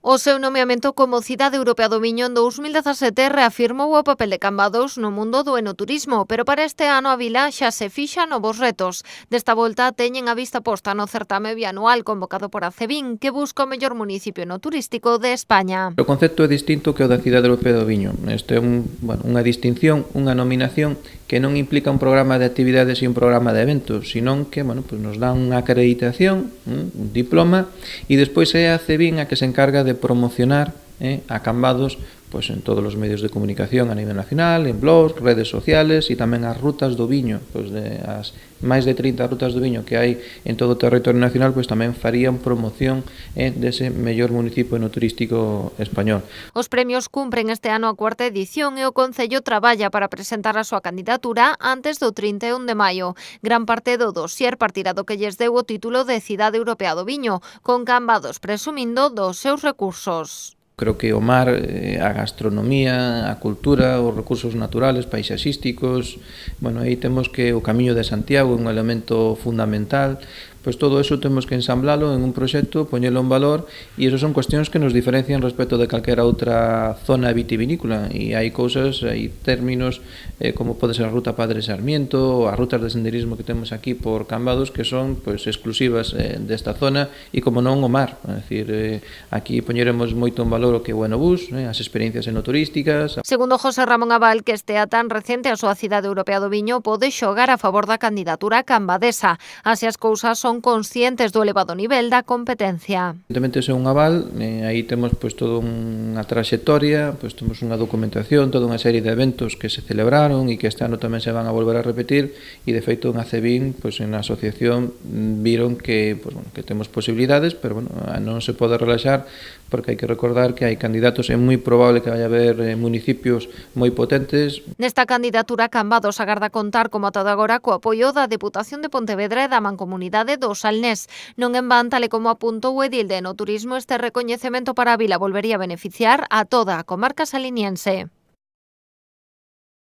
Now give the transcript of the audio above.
O seu nomeamento como Cidade Europea do Viño en 2017 reafirmou o papel de Cambados no mundo do enoturismo, pero para este ano a vila xa se fixa novos retos. Desta volta teñen a vista posta no certame bianual convocado por Acevín, que busca o mellor municipio enoturístico de España. O concepto é distinto que o da Cidade Europea do Viño. Este é unha distinción, unha nominación que non implica un programa de actividades e un programa de eventos, senón que pues nos dá unha acreditación, un diploma, e despois é a Acevín a que se encarga de promocionar a Cambados pues en todos os medios de comunicación a nivel nacional, en blogs, redes sociales e tamén as rutas do viño, pues as máis de 30 rutas do viño que hai en todo o territorio nacional, pues tamén farían promoción dese mellor municipio enoturístico español. Os premios cumpren este ano a cuarta edición e o Concello traballa para presentar a súa candidatura antes do 31 de maio. Gran parte do dossier partirá do que lles deu o título de Cidade Europea do Viño, con Cambados presumindo dos seus recursos. Creo que o mar, a gastronomía, a cultura, os recursos naturales, paisaxísticos, aí temos que o Camiño de Santiago é un elemento fundamental, pois todo eso temos que ensamblalo en un proxecto, poñelo en valor, e eso son cuestións que nos diferencian respecto de calquera outra zona vitivinícola, e hai cousas, hai términos como pode ser a Ruta Padre Sarmiento, ou as rutas de senderismo que temos aquí por Cambados, que son exclusivas desta zona, e como non o mar, é dicir, aquí poñeremos moito en valor o que é o Enobús, as experiencias enoturísticas. Segundo José Ramón Abal, que estea tan recente a súa Cidade Europea do Viño pode xogar a favor da candidatura cambadesa. Así as cousas son conscientes do elevado nivel da competencia. Evidentemente, ese é un aval, aí temos toda unha traxectoria, temos unha documentación, toda unha serie de eventos que se celebraron e que este ano tamén se van a volver a repetir, e de feito en Acevín, en a asociación viron que temos posibilidades, pero non se pode relaxar porque hai que recordar que hai candidatos, é moi probable que vai haber municipios moi potentes. Nesta candidatura Cambados agarda contar como ata agora co apoio da Deputación de Pontevedra e da Mancomunidade do Salnés. Non en van, tal e como apuntou o edil de Enoturismo, este recoñecemento para a vila volvería a beneficiar a toda a comarca saliniense.